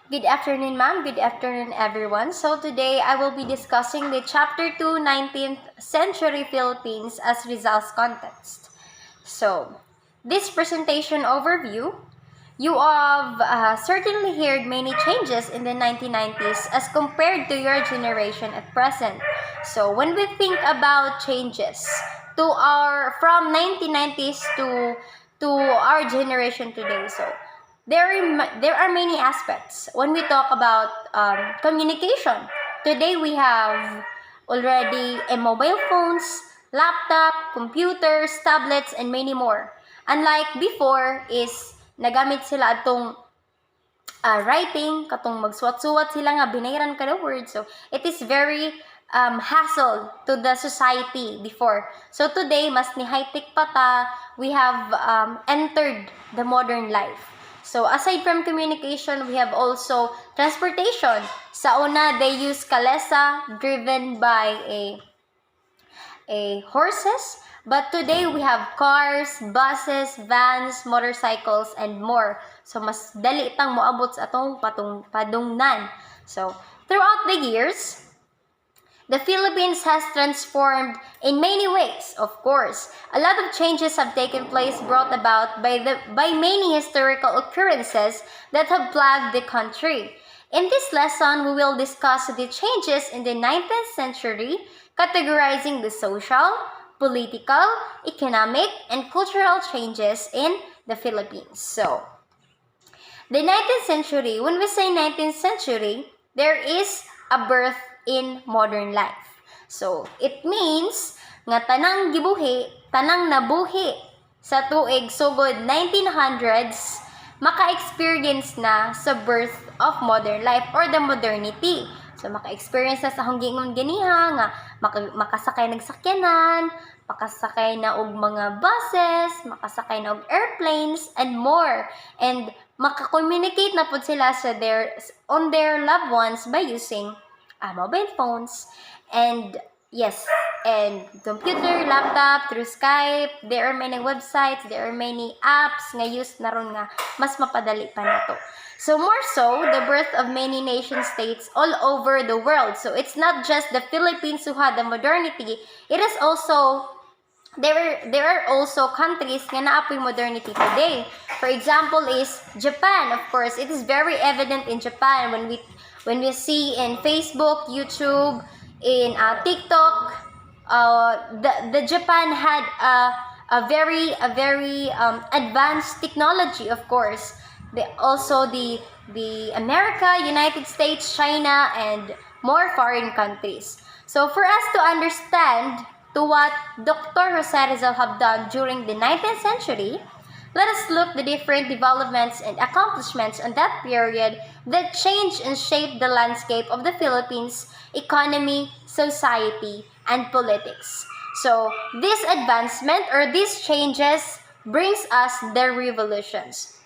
Good afternoon, ma'am. Good afternoon, everyone. So today I will be discussing the Chapter 2, 19th Century Philippines as Rizal's context. So, this presentation overview, you have certainly heard many changes in the 1990s as compared to your generation at present. So, when we think about changes from 1990s to our generation today, so there are many aspects when we talk about communication. Today we have already mobile phones, laptop, computers, tablets, and many more. Unlike before is nagamit sila atong writing, katong magsuwat-suwat sila nga binayran kada word. So it is very hassle to the society before. So today, mas ni high-tech pa ta, we have entered the modern life. So aside from communication, we have also transportation. Sa una, they use kalesa driven by a horses. But today, we have cars, buses, vans, motorcycles, and more. So, mas dali itang moabot sa atong padungnan. So, throughout the years, the Philippines has transformed in many ways, of course. A lot of changes have taken place brought about by many historical occurrences that have plagued the country. In this lesson, we will discuss the changes in the 19th century, categorizing the social, political, economic, and cultural changes in the Philippines. So, the 19th century, when we say 19th century, there is a birth in modern life. So, it means nga tanang gibuhi, tanang nabuhi sa tuig sugod 1900s, maka-experience na sa birth of modern life or the modernity. So, maka-experience na sa hanggingon ganiha nga makasakay ng sakyanan, makasakay na og mga buses, makasakay na og airplanes, and more. And maka-communicate na po sila on their loved ones by using mobile phones and computer, laptop, through Skype. There are many websites, there are many apps nga use na ron nga mas mapadali pa nato. So more so, the birth of many nation-states all over the world. So it's not just the Philippines who had the modernity. It is also there are also countries nga naapoy modernity today. For example is Japan. Of course, it is very evident in Japan when we see in Facebook, YouTube, in TikTok. The Japan had a very advanced technology, of course. The America, United States, China, and more foreign countries. So for us to understand to what Dr. Jose Rizal have done during the 19th century, let us look the different developments and accomplishments on that period that changed and shaped the landscape of the Philippines economy, society, and politics. So this advancement or these changes brings us the revolutions.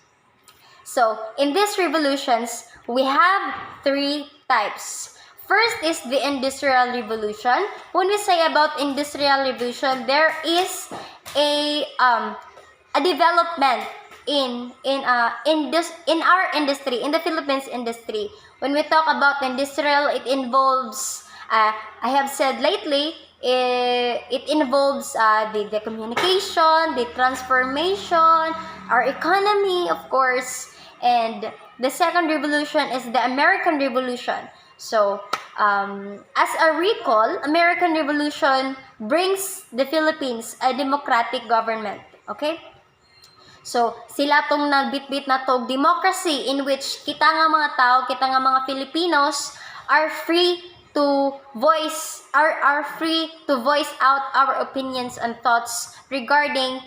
So in these revolutions, we have three types. First is the Industrial Revolution. When we say about Industrial Revolution, there is a development in our industry, in the Philippines industry. When we talk about industrial, it involves I have said lately, it involves the communication, the transformation, our economy, of course, and the second revolution is the American Revolution. So, as a recall, American Revolution brings the Philippines a democratic government. Okay? So, sila tong nagbitbit na tog democracy in which kita nga mga tao, kita nga mga Filipinos are free to voice out our opinions and thoughts regarding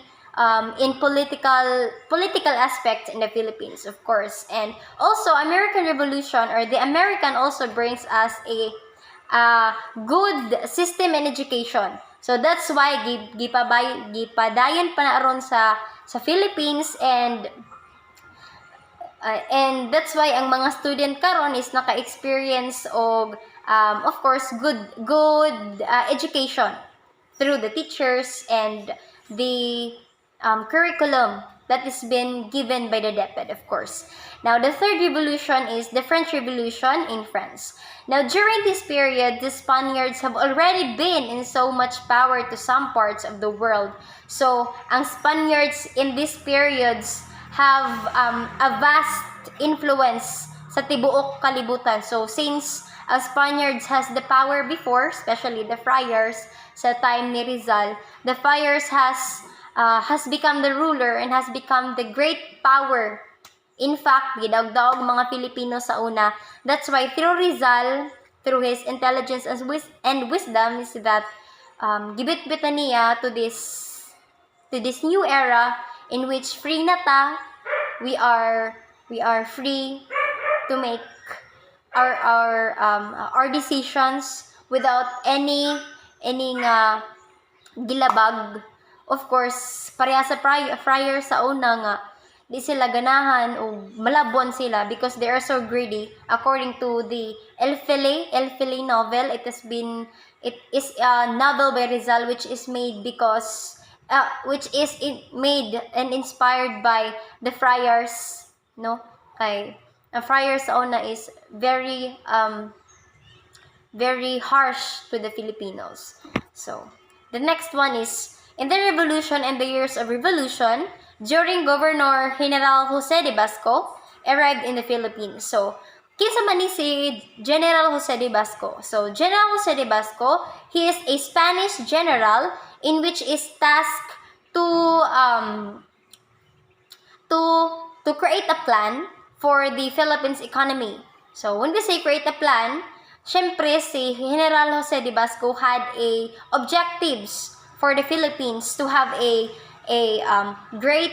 in political aspects in the Philippines, of course. And also American Revolution or the American also brings us a good system in education. So that's why gipadayon pa na aron sa Philippines, and that's why ang mga student karon is naka-experience of course good education through the teachers and the curriculum that is been given by the DepEd, of course. Now, the third revolution is the French Revolution in France. Now, during this period, the Spaniards have already been in so much power to some parts of the world. So, ang Spaniards in these periods have a vast influence sa tibuok kalibutan. So, since Spaniards has the power before, especially the friars, sa time ni Rizal, the friars has become the ruler and has become the great power. In fact, gidawdaog mga Filipino sa una. That's why through Rizal, through his intelligence and wisdom, is that gibit-bitan niya to this new era in which free na ta, we are free to make our decisions without any gilabag. Of course, pareha sa friar sa una nga, di sila ganahan o malabon sila because they are so greedy. According to the El Fili novel, it is a novel by Rizal which is made made and inspired by the friars, no? Kay friar sa una is very harsh to the Filipinos. So, the next one is, in the Revolution and the years of Revolution, during Governor General Jose de Basco arrived in the Philippines. So, kinsa man ni si General Jose de Basco? So, General Jose de Basco, he is a Spanish general in which is tasked to create a plan for the Philippines economy. So, when we say create a plan, syempre si General Jose de Basco had objectives for the Philippines to have a great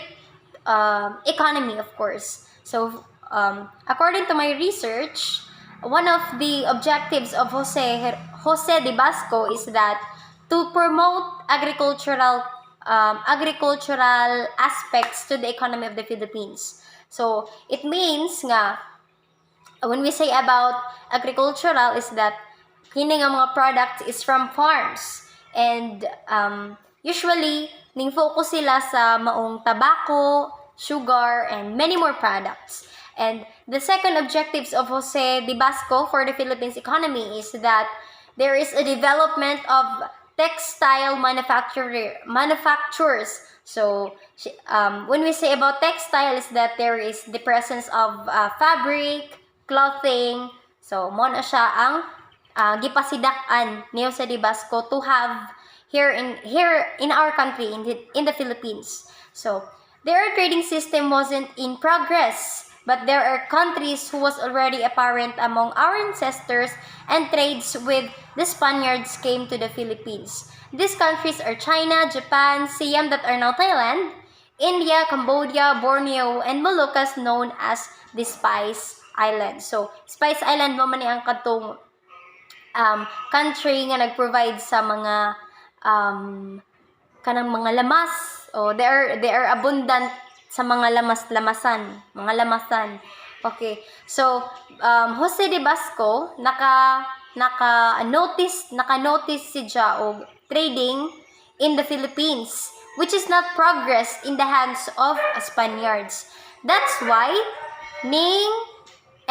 economy, of course. So, according to my research, one of the objectives of Jose de Basco is that to promote agricultural aspects to the economy of the Philippines. So, it means nga, when we say about agricultural is that kini nga mga products is from farms. And usually, ning focus sila sa maong tobacco, sugar, and many more products. And the second objectives of Jose de Basco for the Philippines economy is that there is a development of textile manufacturers. So, when we say about textile is that there is the presence of fabric, clothing. So, mo na siya ang gipasidak-an ni Jose de Basco to have here in our country, in the Philippines. So, their trading system wasn't in progress, but there are countries who was already apparent among our ancestors, and trades with the Spaniards came to the Philippines. These countries are China, Japan, Siam that are now Thailand, India, Cambodia, Borneo, and Moluccas known as the Spice Island. So, Spice Island mo man ang katong country nga nag-provide sa mga kanang mga lamas. They are abundant sa mga lamasan. Okay. So, Jose de Basco naka-notice siya og trading in the Philippines, which is not progressed in the hands of Spaniards. That's why ning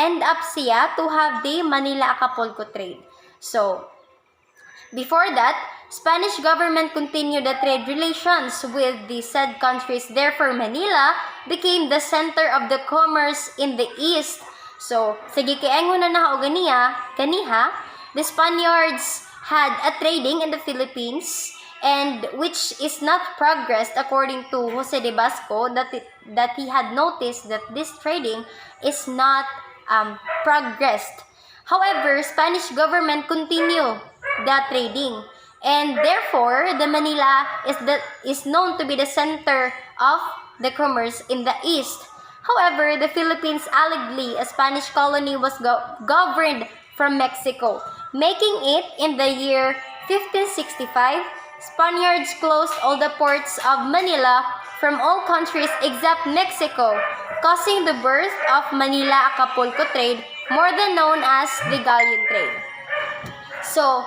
end up siya to have the Manila-Acapulco trade. So, before that, Spanish government continued the trade relations with the said countries. Therefore, Manila became the center of the commerce in the East. So, sige kaingon na o kaniha, the Spaniards had a trading in the Philippines, and which is not progressed according to Jose de Basco, that he had noticed that this trading is not progressed. However, Spanish government continue the trading, and therefore the Manila is known to be the center of the commerce in the East. However, the Philippines, allegedly a Spanish colony, was governed from Mexico, making it in the year 1565. Spaniards closed all the ports of Manila from all countries except Mexico, causing the birth of Manila-Acapulco trade, more than known as the galleon trade. So,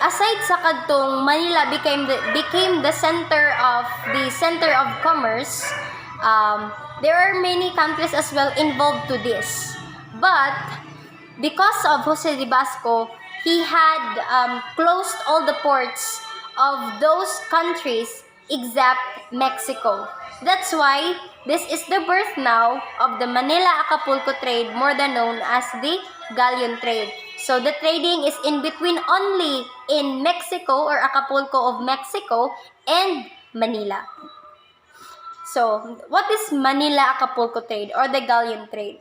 aside sa kadtong Manila became the center of commerce, there are many countries as well involved to this. But because of Jose de Basco, he had closed all the ports of those countries except Mexico. That's why this is the birth now of the Manila-Acapulco trade, more than known as the galleon trade. So the trading is in between only in Mexico or Acapulco of Mexico and Manila. So what is Manila-Acapulco trade or the galleon trade?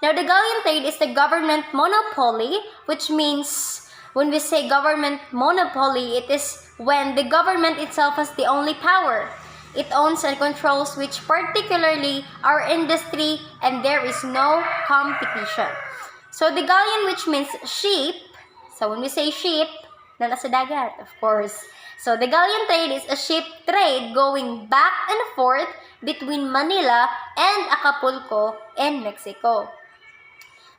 Now, the galleon trade is the government monopoly, which means when we say government monopoly, it is when the government itself has the only power. It owns and controls which particularly our industry, and there is no competition. So, the galleon, which means ship, so when we say ship, nala sa dagat, of course. So, the galleon trade is a ship trade going back and forth between Manila and Acapulco and Mexico.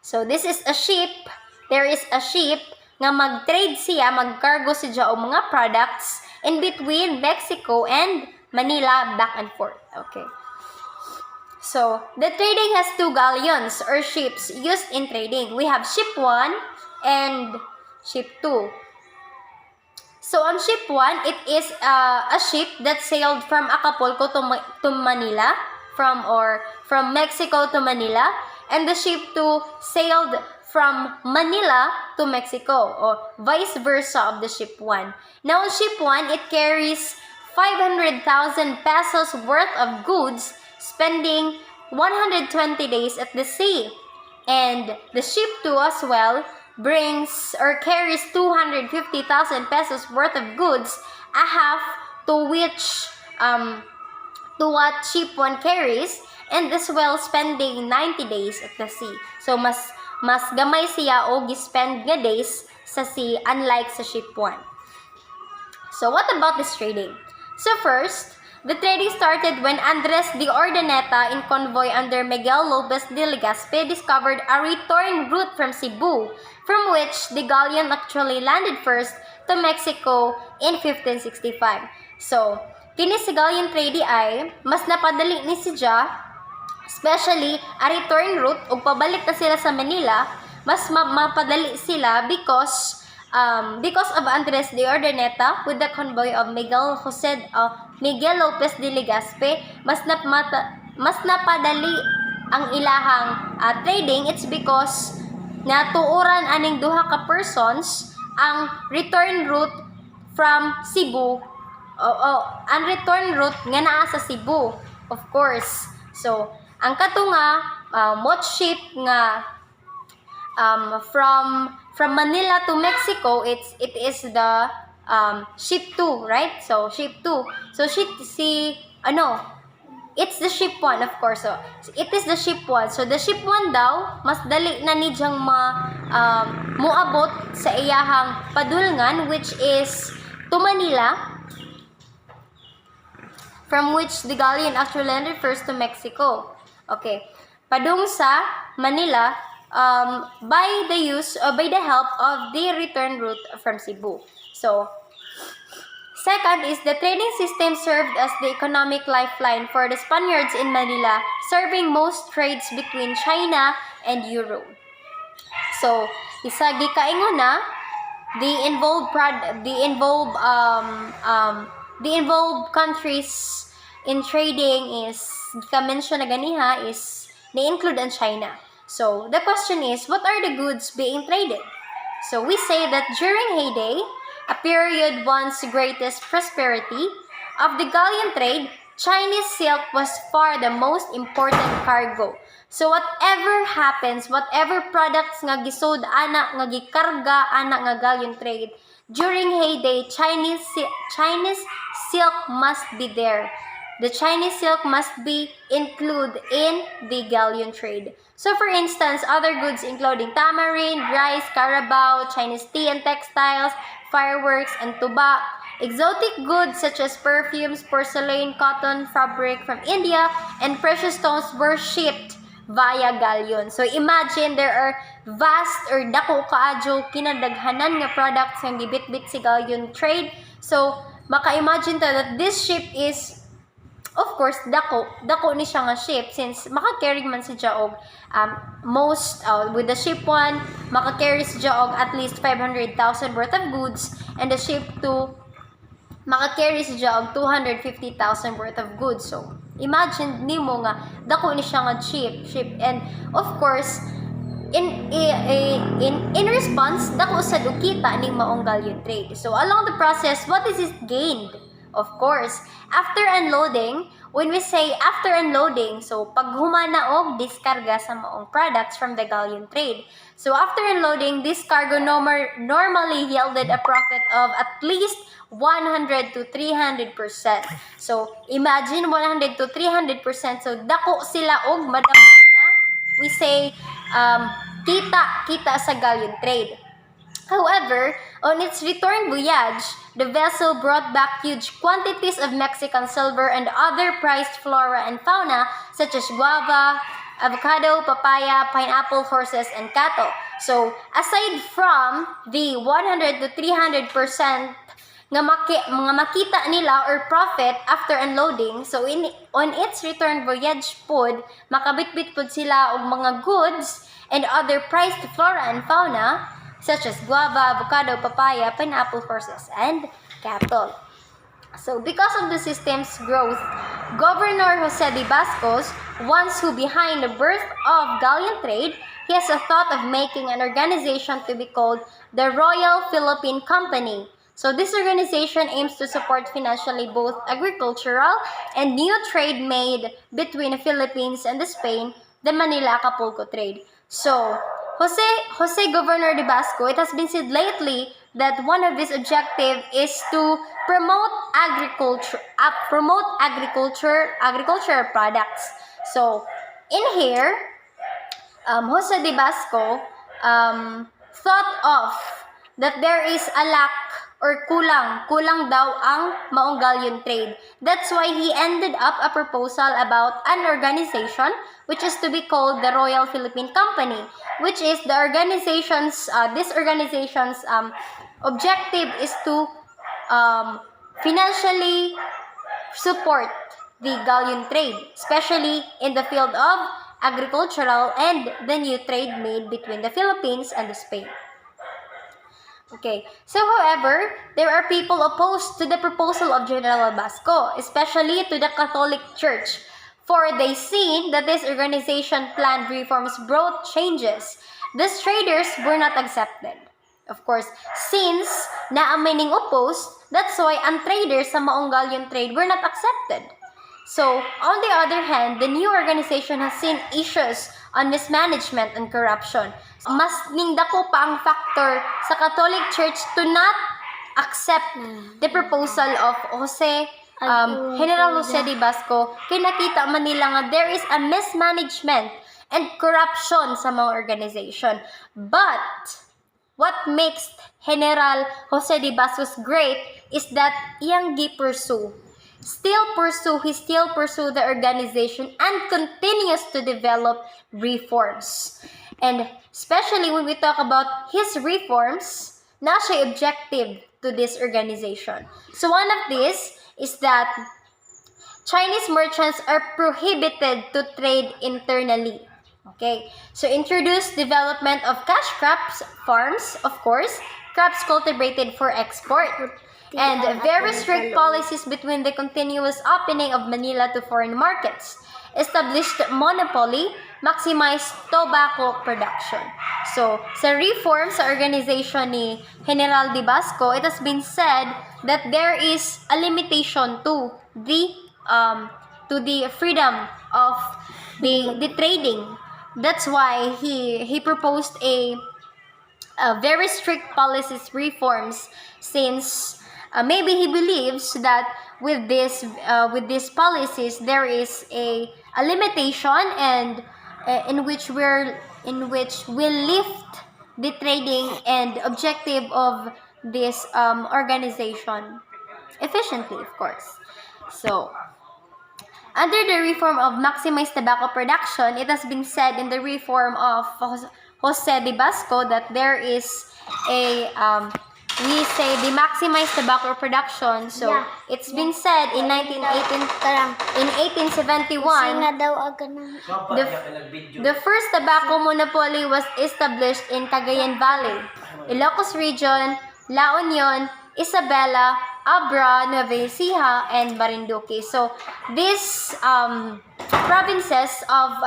So, this is a ship. There is a ship nga mag-trade siya, mag-cargo siya o mga products in between Mexico and Manila back and forth. Okay. So, the trading has two galleons or ships used in trading. We have ship 1 and ship 2. So, on ship 1, it is a ship that sailed from Acapulco to Manila, from Mexico to Manila, and the ship 2 sailed from Manila to Mexico, or vice versa of the ship 1. Now, on ship 1, it carries 500,000 pesos worth of goods, spending 120 days at the sea. And the ship 2 as well brings or carries 250,000 pesos worth of goods, a half to what ship 1 carries, and as well spending 90 days at the sea. So mas gamay siya o gispend nga days sa sea unlike sa ship 1. So what about this trading? So first, the trading started when Andres de Ordaneta in convoy under Miguel Lopez de Legazpi discovered a return route from Cebu, from which the galleon actually landed first to Mexico in 1565. So, kini si galleon trade ay mas napadali ni siya, especially a return route ug pabalik na sila sa Manila, mas mapadali sila because of Andres de Ordaneta with the convoy of Miguel Lopez de Legazpi, mas napadali ang ilahang trading. It's because natuuran aning duha ka persons ang return route from Cebu, ang return route nga naa sa Cebu, of course. So, ang katunga mot ship nga from Manila to Mexico, it is the ship 2, right? So ship 2. So it's the ship 1, of course. So it is the ship 1. So the ship 1 daw mas dali na ni diyang muabot sa iyahang padulngan, which is to Manila, from which the galleon actually landed first to Mexico. Okay, padung sa Manila by the help of the return route from Cebu. So, second is the trading system served as the economic lifeline for the Spaniards in Manila, serving most trades between China and Europe. So, isa gikaingon na the involved countries in trading is ka-mention na ganiha is na-include ang China. So, the question is, what are the goods being traded? So, we say that during heyday, a period once greatest prosperity of the galleon trade, Chinese silk was far the most important cargo. So, whatever happens, whatever products nga gisod ana nga gikarga ana nga galleon trade, during heyday, Chinese silk must be there. The Chinese silk must be included in the galleon trade. So, for instance, other goods including tamarind, rice, carabao, Chinese tea and textiles, fireworks, and tuba. Exotic goods such as perfumes, porcelain, cotton, fabric from India, and precious stones were shipped via galleon. So imagine there are vast or dako kaadyo kinadaghanan nga products nga gibitbit si galleon trade. So maka-imagine ta that this ship is of course dako ni siya nga ship, since maka-carry man si og most with the ship 1 maka-carry si og at least 500,000 worth of goods, and the ship 2 maka-carry si og 250,000 worth of goods. So imagine nimo nga dako ni siya nga ship, and of course in response dako sa dukita ning maong galleon trade. So along the process, what is it gained? Of course, after unloading, when we say after unloading, so pag humana og diskarga sa maong products from the galleon trade. So after unloading, this cargo normally yielded a profit of at least 100 to 300%. So imagine 100 to 300%. So dako sila og madapot nga we say kita sa galleon trade. However, on its return voyage, the vessel brought back huge quantities of Mexican silver and other prized flora and fauna such as guava, avocado, papaya, pineapple, horses, and cattle. So, aside from the 100 to 300% nga makita nila or profit after unloading, so on its return voyage pod, makabitbit pod sila og mga goods and other prized flora and fauna such as guava, avocado, papaya, pineapple, horses, and cattle. So, because of the system's growth, Governor Jose de Bascos, once who behind the birth of galleon trade, he has a thought of making an organization to be called the Royal Philippine Company. So, this organization aims to support financially both agricultural and new trade made between the Philippines and the Spain, the Manila-Acapulco trade. So, Jose Governor de Basco, it has been said lately that one of his objectives is to promote agricultural products. So, in here, Jose de Basco thought of that there is a lack or kulang daw ang maong galleon trade. That's why he ended up a proposal about an organization which is to be called the Royal Philippine Company, which is the organization's this organization's objective is to financially support the galleon trade, especially in the field of agricultural and the new trade made between the Philippines and Spain. Okay, so however, there are people opposed to the proposal of General Basco, especially to the Catholic Church, for they see that this organization planned reforms brought changes. These traders were not accepted. Of course, since naamaning opposed, that's why ang traders sa maong galleon trade were not accepted. So, on the other hand, the new organization has seen issues on mismanagement and corruption. Mas nindako pa ang factor sa Catholic Church to not accept the proposal of General Jose de Basco. Kinakita man nila nga there is a mismanagement and corruption sa mga organization. But what makes General Jose de Bascos great is that iyang he still pursue the organization and continues to develop reforms. And especially when we talk about his reforms, na siya objective to this organization. So one of these is that Chinese merchants are prohibited to trade internally. Okay, so introduce development of cash crops farms, of course, crops cultivated for export, and very strict policies between the continuous opening of Manila to foreign markets. Established monopoly, maximized tobacco production. So, sa reform sa organization ni General de Basco, it has been said that there is a limitation to the freedom of the trading. That's why he proposed a very strict policies reforms, since maybe he believes that with these policies there is a limitation, and in which will lift the trading and objective of this organization efficiently, of course. So under the reform of maximized tobacco production, it has been said in the reform of Jose de Basco that there is a we say the maximized tobacco production. So it's been said in 1871 the first tobacco monopoly was established in Cagayan Valley, Ilocos Region, La Union, Isabela, Abra, Nueva Ecija, and Marinduque. So these provinces of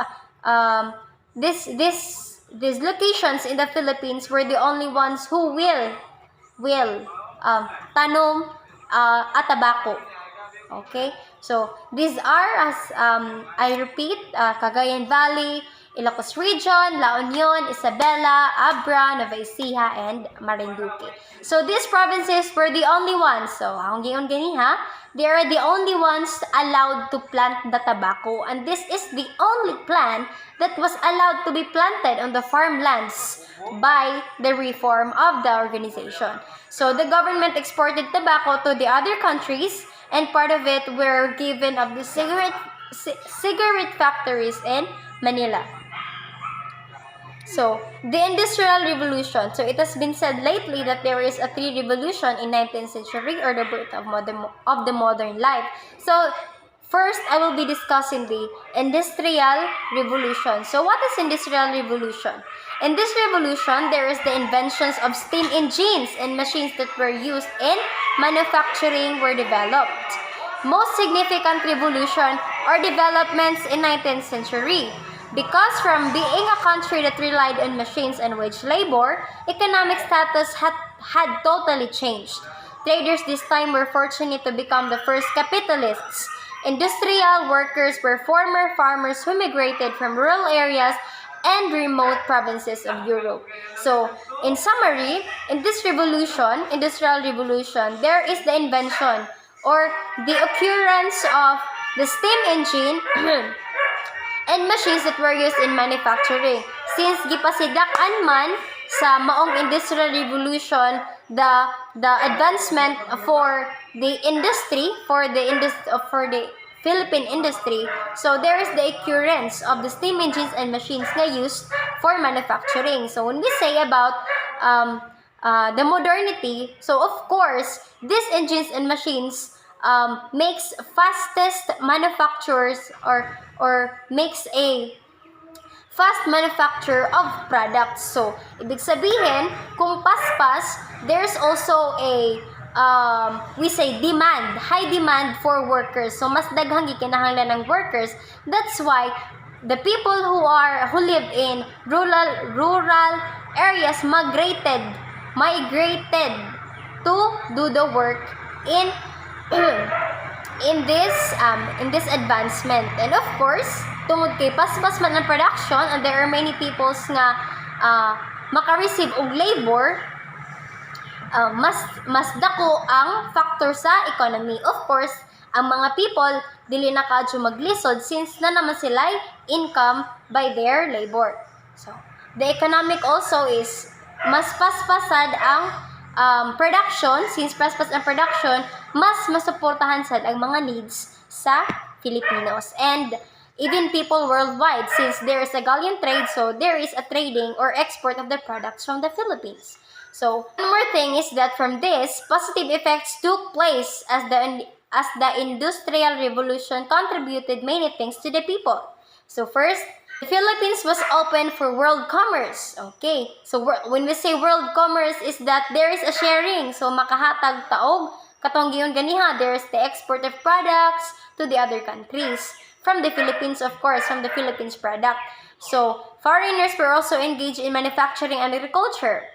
these locations in the Philippines were the only ones who will tanom a tobacco. Okay, so these are, as I repeat, Cagayan Valley, Ilocos Region, La Union, Isabela, Abra, Nueva Ecija, and Marinduque. So these provinces were the only ones. So ang giyon gani ha, they are the only ones allowed to plant the tobacco, and this is the only plant that was allowed to be planted on the farmlands by the reform of the organization. So the government exported tobacco to the other countries, and part of it were given of the cigarette factories in Manila. So, the Industrial Revolution. So, it has been said lately that there is a three revolution in 19th century, or the birth of the modern life. So, first, I will be discussing the Industrial Revolution. So, what is Industrial Revolution? In this revolution, there is the inventions of steam engines and machines that were used in manufacturing were developed. Most significant revolution or developments in 19th century. Because from being a country that relied on machines and wage labor, economic status had totally changed. Traders this time were fortunate to become the first capitalists. Industrial workers were former farmers who migrated from rural areas and remote provinces of Europe. So, in summary, in this revolution, Industrial Revolution, there is the invention or the occurrence of the steam engine and machines that were used in manufacturing. Since gipasidak-an man sa maong Industrial Revolution, the advancement for the industry, for the Philippine industry, so there is the occurrence of the steam engines and machines na used for manufacturing. So when we say about the modernity, so of course, these engines and machines makes fastest manufacturers or makes a fast manufacture of products. So, ibig sabihin, kung paspas, there's also a we say demand, high demand for workers. So, mas daghang gikinahanglan ng workers. That's why the people who live in rural areas migrated to do the work in in this advancement. And of course, tungod kay paspas man ang production, and there are many peoples nga maka-receive og labor, mas dako ang factor sa economy. Of course, ang mga people dili na kadyo maglisod since na naman sila income by their labor. So, the economic also is mas paspasad ang production. Since paspas ang production, mas masuportahan sad ang mga needs sa Filipinos and even people worldwide, since there is a galleon trade, so there is a trading or export of the products from the Philippines. So, one more thing is that from this, positive effects took place as the Industrial Revolution contributed many things to the people. So first, the Philippines was open for world commerce. Okay, so when we say world commerce is that there is a sharing. So makahatag taog, katong giyon ganiha, there is the export of products to the other countries. From the Philippines, of course, from the Philippines product. So, foreigners were also engaged in manufacturing and agriculture.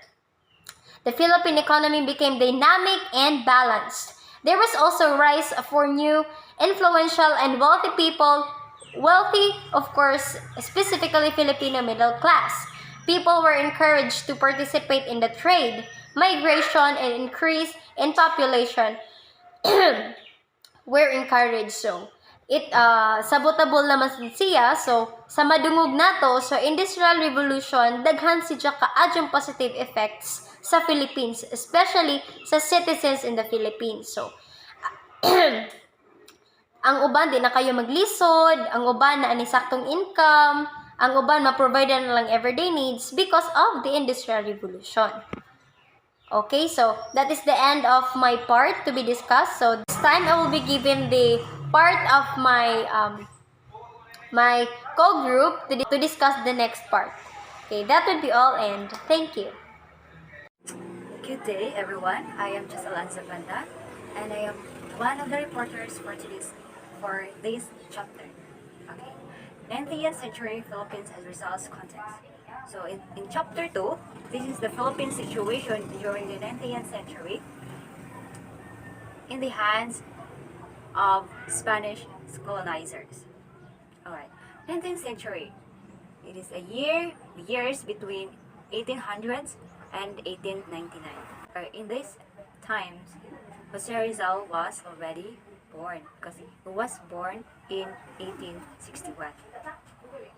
The Philippine economy became dynamic and balanced. There was also a rise for new, influential, and wealthy people. Wealthy, of course, specifically Filipino middle class. People were encouraged to participate in the trade, migration, and increase in population were encouraged. So, sabotable naman siya. So, sa madungog nato, so Industrial Revolution, daghan siya kaadyong positive effects sa Philippines, especially sa citizens in the Philippines. So, Ang uban di na kayo maglisod, ang uban na ani saktong income, ang uban ma-provide na lang everyday needs because of the Industrial Revolution. Okay, so that is the end of my part to be discussed. So this time I will be given the part of my co-group to discuss the next part. Okay, that would be all, and thank you. Good day, everyone. I am Giselle Anzabanda, and I am one of the reporters for this chapter. Okay, 19th century Philippines as Rizal's context. So in chapter 2, this is the Philippine situation during the 19th century in the hands of Spanish colonizers. Alright, 19th century. It is years between 1800s and 1899. In these times, Jose Rizal was already born because he was born in 1861.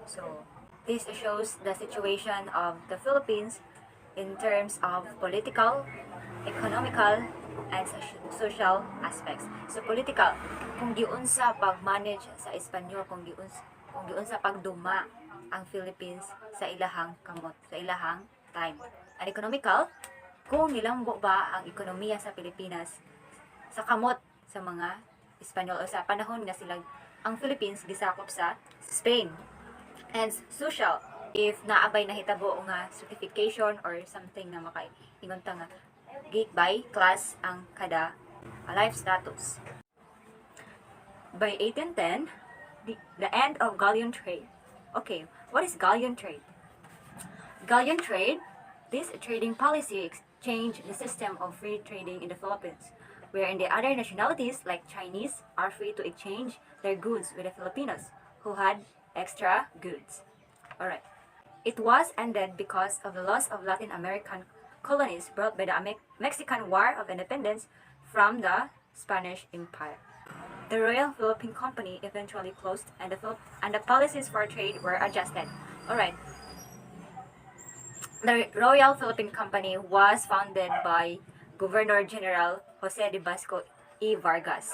So, this shows the situation of the Philippines in terms of political, economical, and social aspects. So, political, kung giun sa pag-manage sa Espanyol, kung giun sa pagduma ang Philippines sa ilahang kamot, sa ilahang time. And economical, kung nilambo ba ang ekonomiya sa Pilipinas sa kamot sa mga Espanyol o sa panahon nga sila ang Philippines gisakop sa Spain. And social, if naabay nahitabo nga certification or something na makaingon ta nga gate by class ang kada life status. By 1810, the end of galleon trade. Okay, what is galleon trade? Galleon trade, this trading policy changed the system of free trading in the Philippines, wherein the other nationalities like Chinese are free to exchange their goods with the Filipinos, who had extra goods. Alright. It was ended because of the loss of Latin American colonies brought by the Mexican War of Independence from the Spanish Empire. The Royal Philippine Company eventually closed and the policies for trade were adjusted. Alright. The Royal Philippine Company was founded by Governor General Jose de Basco y Vargas.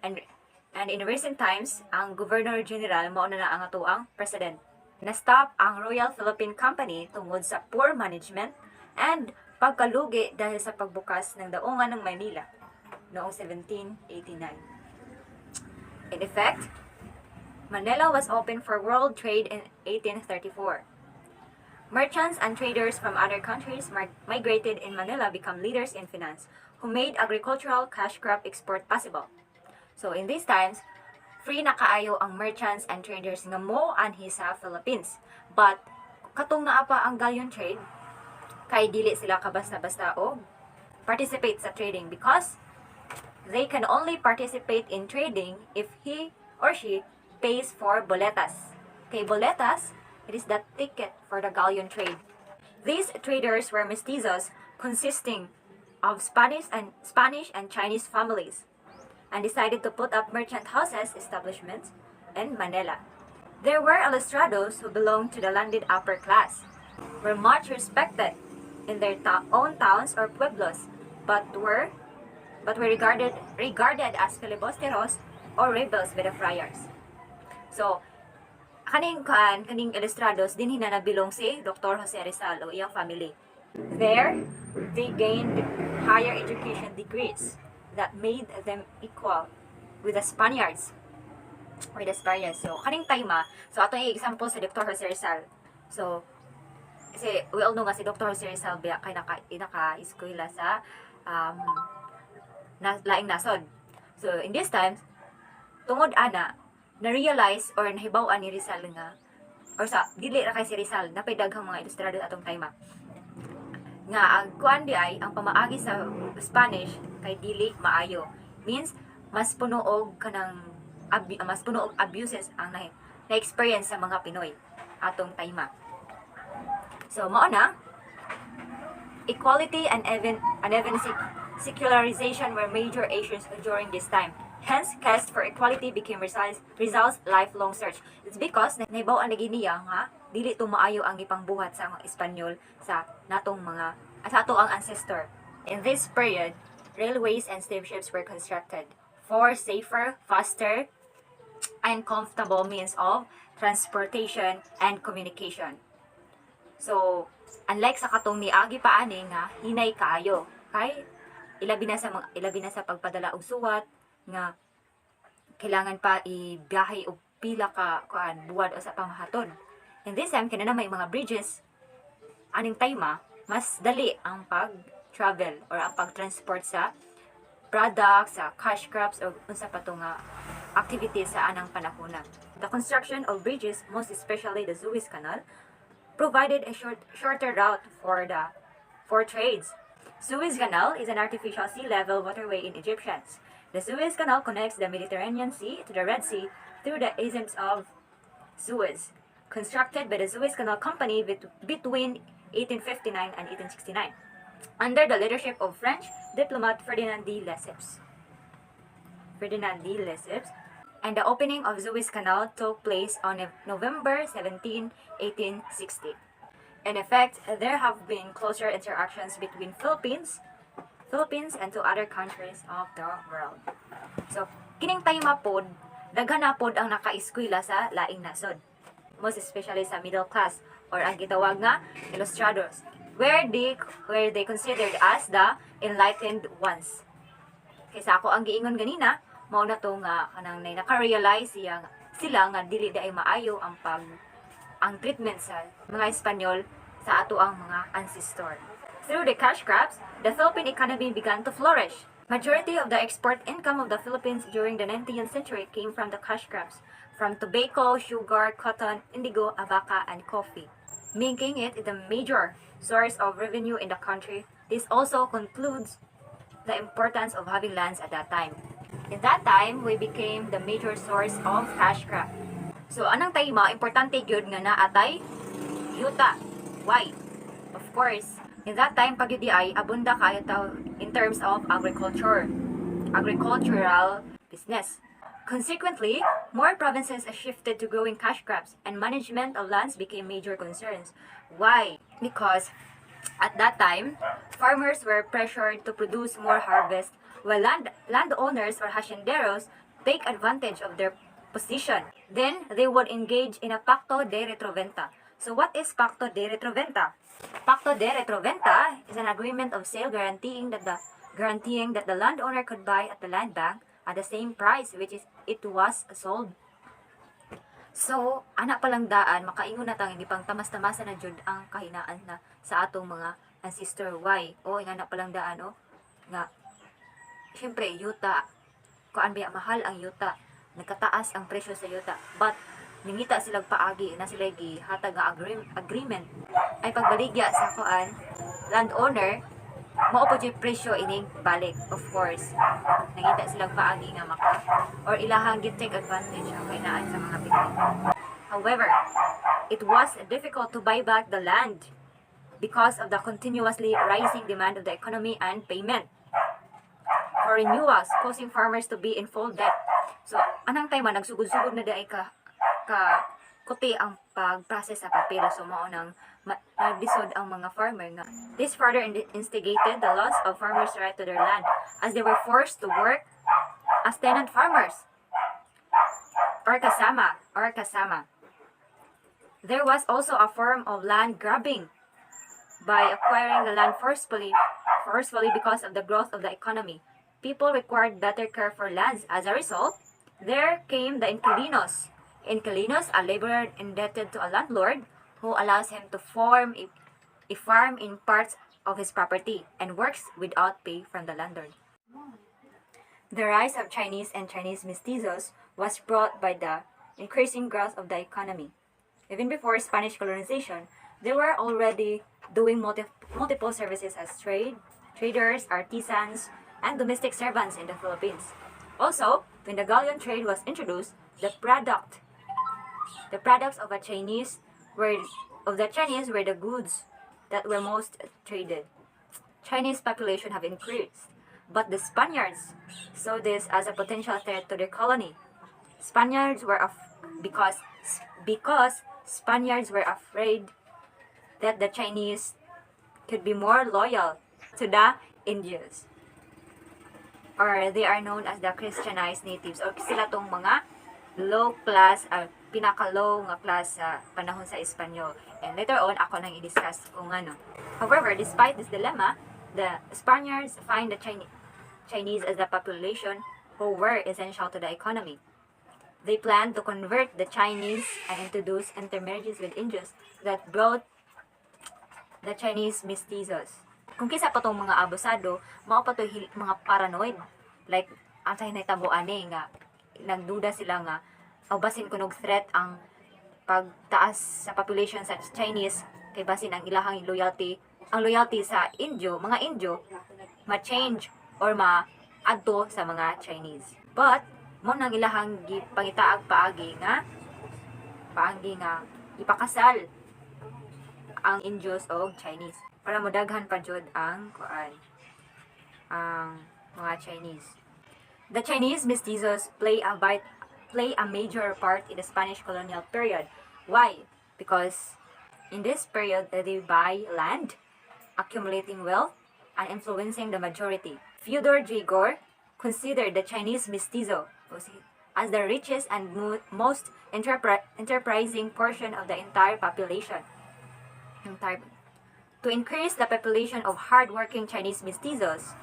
And in recent times, ang Governor General mao na ang atuang president. Na-stop ang Royal Philippine Company tungod sa poor management and pagkalugi dahil sa pagbukas ng daungan ng Maynila noong 1789. In effect, Manila was open for world trade in 1834. Merchants and traders from other countries migrated in Manila become leaders in finance who made agricultural cash crop export possible. So in these times, free na kaayo ang merchants and traders nga mo anhi sa Philippines. But katong naa pa ang galleon trade, kay dili sila kabasta-basta o participate sa trading because they can only participate in trading if he or she pays for boletas. Okay, boletas, it is the ticket for the galleon trade. These traders were mestizos consisting of Spanish and Chinese families, and decided to put up merchant houses establishments in Manila. There were ilustrados who belonged to the landed upper class, were much respected in their own towns or pueblos, but were regarded as filibusteros or rebels with the friars. So, kaning ilustrados din na nabilong si Dr. Jose Rizal o iyang family. There, they gained higher education degrees that made them equal with the Spaniards. So, kaning time so ato yung example si Dr. Jose Rizal. So, kasi we all know nga si Dr. Jose Rizal kay naka-eskwela sa laing nasod. So, in this time, tungod ana, na-realize or nahibaw-an ni Rizal nga, or sa, dili ra kay si Rizal, napaydaghang mga ilustrado atong time nga ang kuan di ay ang pamaagi sa Spanish kay dili maayo, means mas puno og abuses ang na-experience sa mga Pinoy atong time. So mao na equality and even secularization were major issues during this time. Hence, quest for equality became Rizal's lifelong search. It's because nahibaw-an lagi niya nga dili to maayo ang gipangbuhat sa Espanyol sa ato ang ancestor. In this period, railways and steamships were constructed for safer, faster, and comfortable means of transportation and communication. So, unlike sa katong niagi pa ani nga hinay kaayo, kay ilabi na sa pagpadala og suwat nga kailangan pa ibiyahe og pila ka buwad o sa pamahaton. And this time kinana may mga bridges aning tayma mas dali ang pag-travel or ang pag-transport sa products, sa cash crops o unsa pa to nga activities sa anang panahona. The construction of bridges, most especially the Suez Canal, provided a shorter route for trades. Suez Canal is an artificial sea level waterway in Egyptians. The Suez Canal connects the Mediterranean Sea to the Red Sea through the Isthmus of Suez, constructed by the Suez Canal Company between 1859 and 1869, under the leadership of French diplomat Ferdinand de Lesseps. And the opening of Suez Canal took place on November 17, 1860. In effect, there have been closer interactions between Philippines and two other countries of the world. So, kining tayma pod, daghan na pod ang nakaeskwela sa laing nasod. Most especially sa middle class or ang gitawag nga illustrados, where they considered as the enlightened ones. Kaysa ako ang giingon ganina, mao na to nga kanang naka-realize sila nga dili ay maayo ang treatment sa mga Espanyol sa ato ang mga ancestor. Through the cash crops, the Philippine economy began to flourish. Majority of the export income of the Philippines during the 19th century came from the cash crops, from tobacco, sugar, cotton, indigo, abaca, and coffee, making it the major source of revenue in the country. This also concludes the importance of having lands at that time. In that time, we became the major source of cash crop. So, anang tayma, importante gyud nga naatay yuta. Why? Of course, in that time, pag yun ay abunda kayo in terms of agricultural business. Consequently, more provinces shifted to growing cash crops, and management of lands became major concerns. Why? Because at that time, farmers were pressured to produce more harvest, while landowners or hacienderos take advantage of their position. Then, they would engage in a pacto de retroventa. So, what is pacto de retroventa? Pacto de retroventa is an agreement of sale guaranteeing that the landowner could buy at the land bank at the same price which it was sold. So, anak palang daan, makaingon na tang hindi pang tamas-tamasa na jud ang kahinaan na sa atong mga ancestor. Why? O, anak palang daan, nga, syempre, yuta, kuan biya, mahal ang yuta, nagkataas ang presyo sa yuta, but, ningita silang paagi na sila gihatag nga agreement ay pagbaligya sa kuan landowner mao po yung presyo ining balik. Of course, nangita silang paagi nga or ilahang take advantage ang kainaan sa mga Pinoy. However, it was difficult to buy back the land because of the continuously rising demand of the economy and payment for renewals, causing farmers to be in full debt. So, anang time nagsugod-sugod na daay ka kuti ang pag-process sa papel. So, mao nang nagdisod ang mga farmer nga. This further instigated the loss of farmers' right to their land as they were forced to work as tenant farmers or kasama. There was also a form of land grabbing by acquiring the land forcefully because of the growth of the economy. People required better care for lands. As a result, there came the inquilinos. Inquilinos, a laborer indebted to a landlord who allows him to form a farm in parts of his property and works without pay from the landlord. The rise of Chinese and Chinese mestizos was brought by the increasing growth of the economy. Even before Spanish colonization, they were already doing multiple services as traders, artisans, and domestic servants in the Philippines. Also, when the galleon trade was introduced, the products of the Chinese were the goods that were most traded. Chinese population have increased, but the Spaniards saw this as a potential threat to their colony. Spaniards were because Spaniards were afraid that the Chinese could be more loyal to the Indians, or they are known as the Christianized natives, or sila tong mga low class, pinaka-low nga class sa panahon sa Espanyol. And later on, ako nang i-discuss kung ano. However, despite this dilemma, the Spaniards find the Chinese as a population who were essential to the economy. They planned to convert the Chinese and introduce intermarriages with Indians that brought the Chinese mestizos. Kung kisa pa tong mga abusado, mao pa to mga paranoid. Like, ang sa hinahitabo ani nga, nagduda sila nga, o basin kunog threat ang pagtaas sa population sa Chinese, kay basin ang ilahang loyalty sa mga Indio, ma-change or ma-adto sa mga Chinese. But, mo nang ilahang pangitaag paagi nga ipakasal ang Indios o Chinese para modaghan pa jud ang mga Chinese. The Chinese mestizos play a major part in the Spanish colonial period. Why? Because in this period they buy land, accumulating wealth, and influencing the majority. Fyodor J. Gore considered the Chinese mestizo as the richest and most enterprising portion of the entire population. To increase the population of hard-working Chinese mestizos,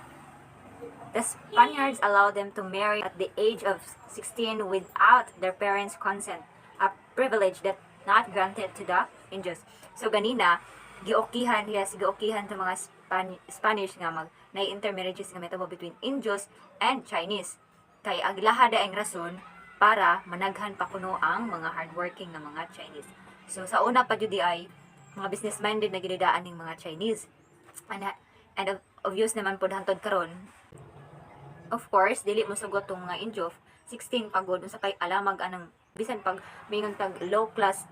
the Spaniards allowed them to marry at the age of 16 without their parents' consent, a privilege that not granted to the Indios. So ganina, giokihan to mga Spanish nga na-intermarriages nga metabo between Indios and Chinese. Kay aglahada ang rason para managhan pa kuno ang mga hardworking na mga Chinese. So sa una pa jud ay mga business-minded na ginidaan ng mga Chinese. And obvious naman po hantod karon. Of course, dili mo sugot tong mga Indio 16 pagod sa kay alamag anang bisan pag mingon tag low class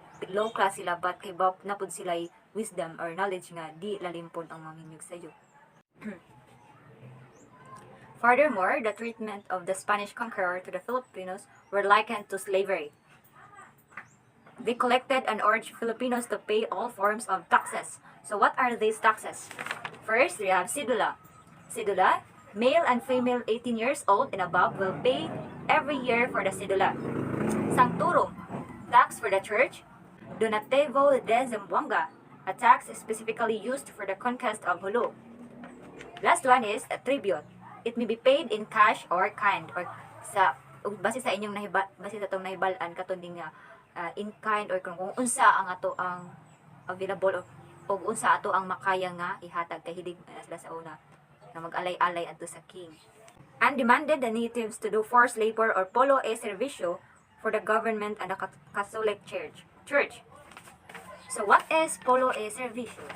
sila, but kay bab na pud sila wisdom or knowledge nga di lalimpon ang maminyog sa iyo. Furthermore, the treatment of the Spanish conqueror to the Filipinos were likened to slavery. They collected and urged Filipinos to pay all forms of taxes. So what are these taxes? First, we have sidula. Sidula, male and female 18 years old and above will pay every year for the sidula. Sanctorum, tax for the church. Donativo de Zamboanga, a tax specifically used for the conquest of Hulu. Last one is a tribute. It may be paid in cash or kind, or base sa inyong base sa tong nahibalan katunding in kind, or kung unsa ang ato ang available o unsa ato ang makaya nga ihatag kay hilig sila sa una na mag-alay-alay adto sa king. And demanded the natives to do forced labor or polo e servicio for the government and the Catholic Church. So what is polo e servicio?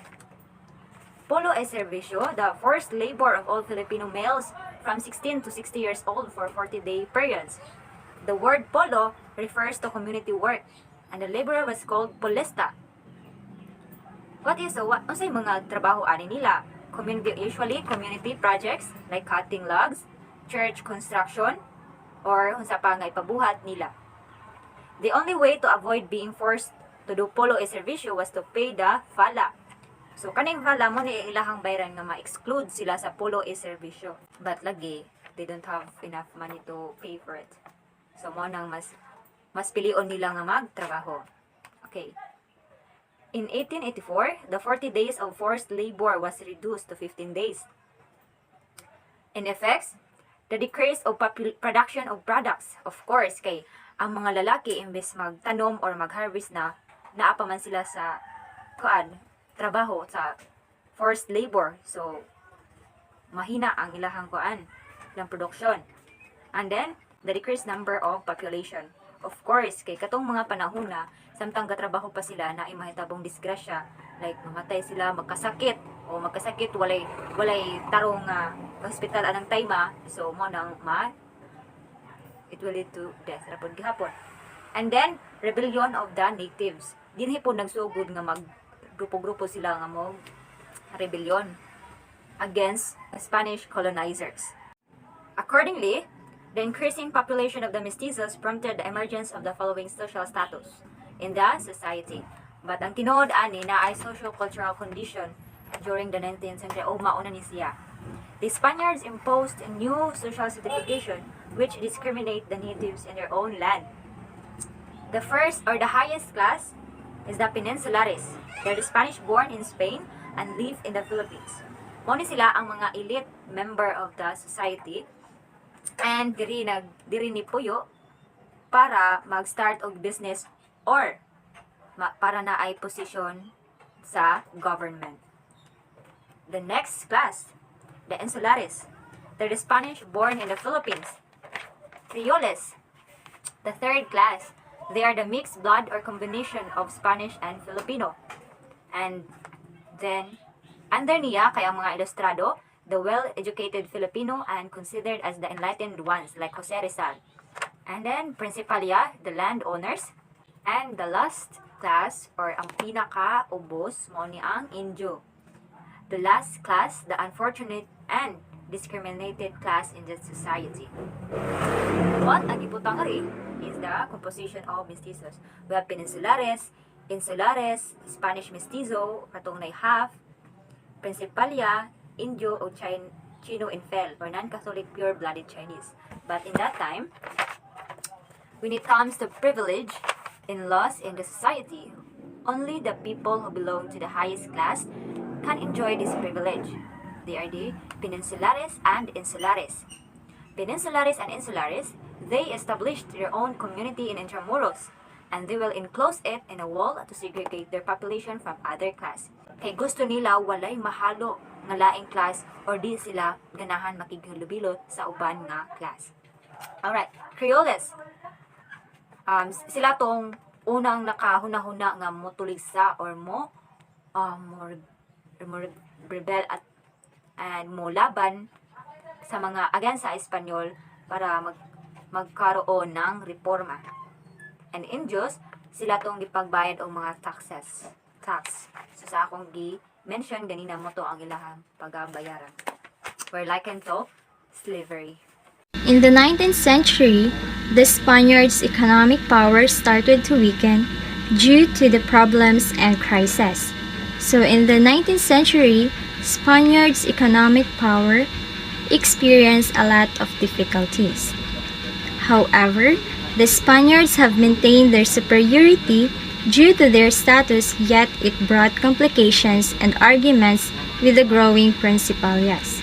Polo e servicio, the forced labor of all Filipino males from 16 to 60 years old for 40-day periods. The word polo refers to community work, and the laborer was called polista. Unsay mga trabaho ani nila? Usually community projects like cutting logs, church construction, or unsa pa nga ipabuhat nila. The only way to avoid being forced to do polo e servicio was to pay the fala. So kaning fala mo ni ilahang bayaran nga ma-exclude sila sa polo e servicio. But lagi, they don't have enough money to pay for it. So mo nang mas pilion nila nga magtrabaho. Okay. In 1884, the 40 days of forced labor was reduced to 15 days. In effect, the decrease of production of products, of course, kay ang mga lalaki imbes magtanom or magharvest na naapa man sila sa trabaho sa forced labor. So mahina ang ilahang ng production. And then the decreased number of population. Of course, kay katong mga panahon na samtang katrabaho pa sila na imahitabong disgrasya, like mamatay sila, magkasakit walay tarong hospital anang tayma, so mo nang it will lead to death rapod gihapon. And then rebellion of the natives, dinhi po nagsugod nga grupo sila nga mo rebellion against Spanish colonizers. Accordingly, the increasing population of the mestizos prompted the emergence of the following social status in the society. But ang tinuod ani na ay socio-cultural condition during the 19th century o mauna ni siya. The Spaniards imposed a new social stratification which discriminate the natives in their own land. The first or the highest class is the Peninsulares. They're the Spanish born in Spain and live in the Philippines. Mao sila ang mga elite member of the society, and diri ni puyo para mag-start og business or para na ay position sa government. The next class, the Insulares. They're the Spanish born in the Philippines. Criolles, the third class. They are the mixed blood or combination of Spanish and Filipino. And then, under niya kay ang mga ilustrado, the well-educated Filipino and considered as the enlightened ones like Jose Rizal. And then, Principalia, the landowners. And the last class, or ang pinaka-ubos, mo ni ang Indio. The last class, the unfortunate and discriminated class in the society. What ang ibutang ri is the composition of mestizos. We have Peninsulares, Insulares, Spanish mestizo, katong na half, Principalia, Indio, o Chino Infel, or non-Catholic pure-blooded Chinese. But in that time, when it comes to privilege in laws in the society, only the people who belong to the highest class can enjoy this privilege. They are the Peninsulares and Insulares. Peninsulares and Insulares, they established their own community in Intramuros, and they will enclose it in a wall to segregate their population from other class. Kay gusto nila walay mahalo nga laing class or di sila ganahan makighalubilo sa uban nga class. Alright, Criolles. Sila tong unang nakahuna-huna nga motuligsa or mo rebel at mo laban sa mga agensa Espanyol para magkaroon ng reforma. And Indios, sila tong gipagbayad og mga tax. So sa akong gi-mention ganina mo to ang ilahang pagabayaran. Were likened to slavery. In the 19th century, the Spaniards' economic power started to weaken due to the problems and crises. So in the 19th century, Spaniards' economic power experienced a lot of difficulties. However, the Spaniards have maintained their superiority due to their status, yet it brought complications and arguments with the growing principalias.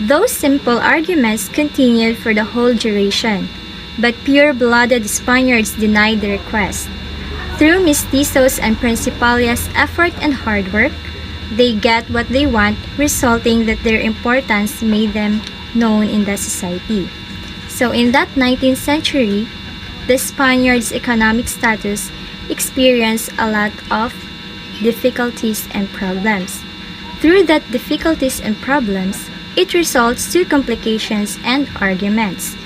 Those simple arguments continued for the whole duration, but pure-blooded Spaniards denied the request. Through mestizos and principalias' effort and hard work, they get what they want, resulting that their importance made them known in the society. So in that 19th century, the Spaniards' economic status experienced a lot of difficulties and problems. Through that difficulties and problems, it results to complications and arguments.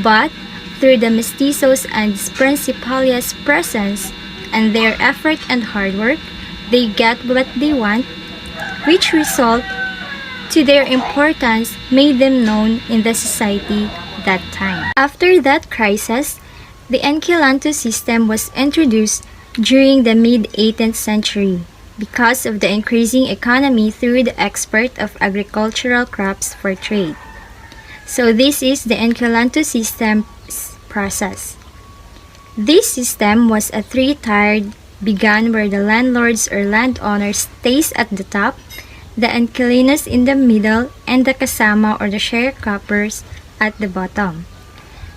But through the mestizos and principalias' presence and their effort and hard work, they get what they want, which result to their importance made them known in the society that time. After that crisis, the Enquilanto system was introduced during the mid-18th century because of the increasing economy through the export of agricultural crops for trade. So this is the Enquilanto system process. This system was a three-tiered, began where the landlords or landowners stays at the top, the inquilinos in the middle, and the kasama or the sharecroppers at the bottom.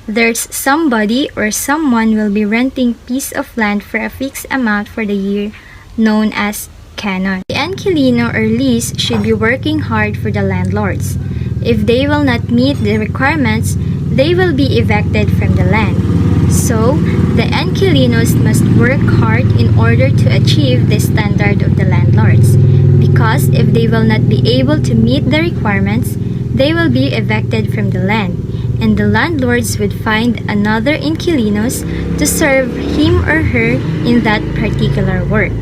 There's somebody or someone will be renting piece of land for a fixed amount for the year, known as canon. The inquilino or lease should be working hard for the landlords. If they will not meet the requirements, they will be evicted from the land. So, the inquilinos must work hard in order to achieve the standard of the landlords. Because if they will not be able to meet the requirements, they will be evicted from the land, and the landlords would find another inquilinos to serve him or her in that particular work.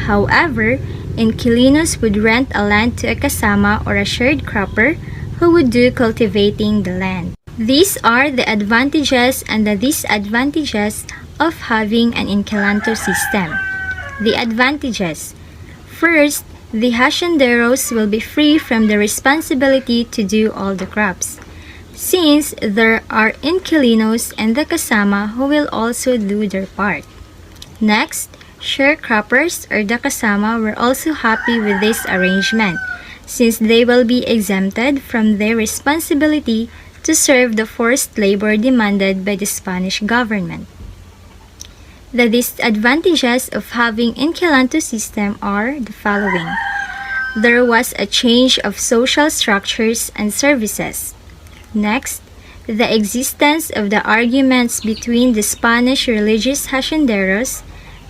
However, inquilinos would rent a land to a kasama or a sharecropper who would do cultivating the land. These are the advantages and the disadvantages of having an inquilanto system. The advantages. First, the hacienderos will be free from the responsibility to do all the crops. since there are inquilinos and the kasama who will also do their part. Next, sharecroppers or the kasama were also happy with this arrangement, since they will be exempted from their responsibility to serve the forced labor demanded by the Spanish government. The disadvantages of having inquilanto system are the following. There was a change of social structures and services. Next, the existence of the arguments between the Spanish religious hacienderos,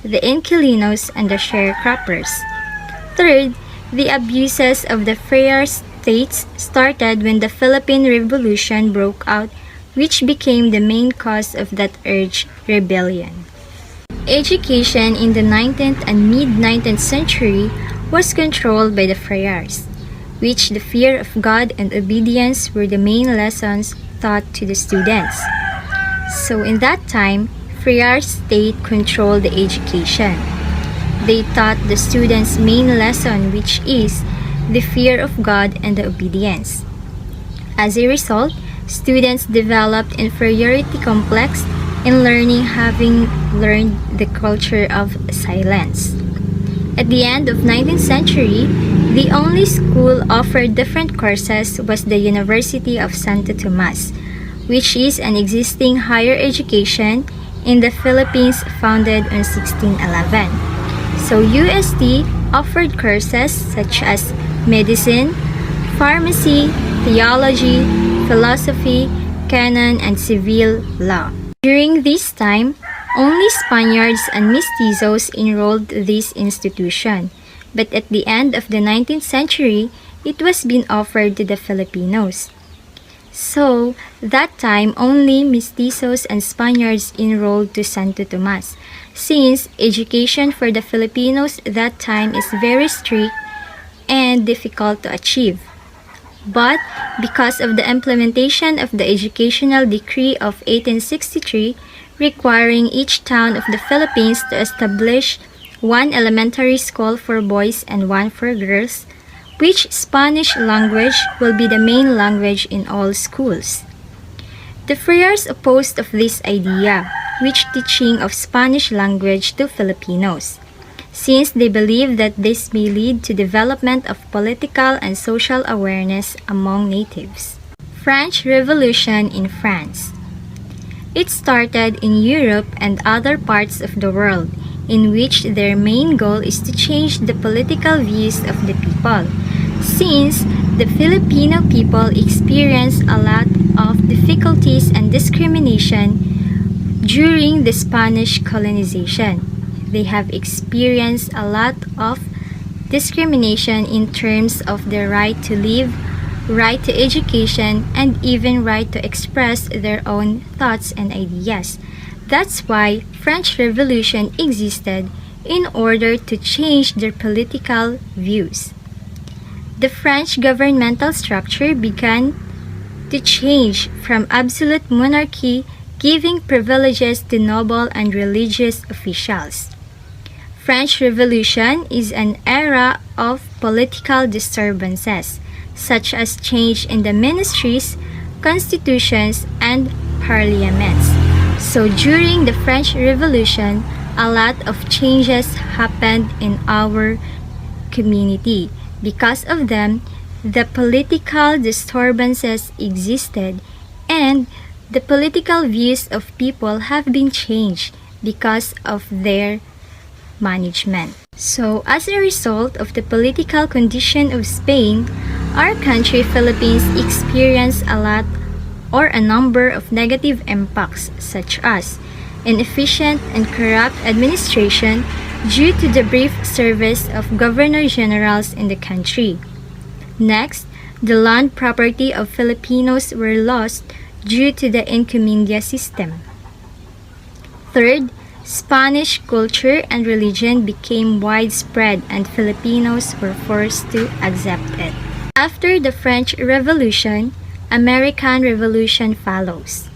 the inquilinos, and the sharecroppers. Third, the abuses of the friar states started when the Philippine Revolution broke out, which became the main cause of that urged rebellion. Education in the 19th and mid-19th century was controlled by the friars, which the fear of God and obedience were the main lessons taught to the students. So in that time, friar state controlled the education. They taught the students main lesson, which is the fear of God and the obedience. As a result, students developed inferiority complex in learning, having learned the culture of silence. At the end of 19th century, the only school offered different courses was the University of Santo Tomas, which is an existing higher education in the Philippines founded in 1611. So UST offered courses such as medicine, pharmacy, theology, philosophy, canon, and civil law. During this time, only Spaniards and mestizos enrolled this institution, but at the end of the 19th century, it was being offered to the Filipinos. So, that time only mestizos and Spaniards enrolled to Santo Tomas, since education for the Filipinos that time is very strict and difficult to achieve. But because of the implementation of the Educational Decree of 1863, requiring each town of the Philippines to establish one elementary school for boys and one for girls, which Spanish language will be the main language in all schools. The friars opposed of this idea, which teaching of Spanish language to Filipinos, since they believe that this may lead to development of political and social awareness among natives. French Revolution in France. It started in Europe and other parts of the world, in which their main goal is to change the political views of the people, since the Filipino people experience a lot of difficulties and discrimination during the Spanish colonization. They have experienced a lot of discrimination in terms of their right to live, right to education, and even right to express their own thoughts and ideas. That's why French Revolution existed in order to change their political views. The French governmental structure began to change from absolute monarchy, giving privileges to noble and religious officials. French Revolution is an era of political disturbances, such as change in the ministries, constitutions, and parliaments. So during the French Revolution, a lot of changes happened in our community. Because of them, the political disturbances existed, and the political views of people have been changed because of their management. So, as a result of the political condition of Spain, our country, Philippines, experienced a lot or a number of negative impacts, such as inefficient and corrupt administration due to the brief service of governor-generals in the country. Next, the land property of Filipinos were lost due to the encomienda system. Third, Spanish culture and religion became widespread and Filipinos were forced to accept it. After the French Revolution, American Revolution follows.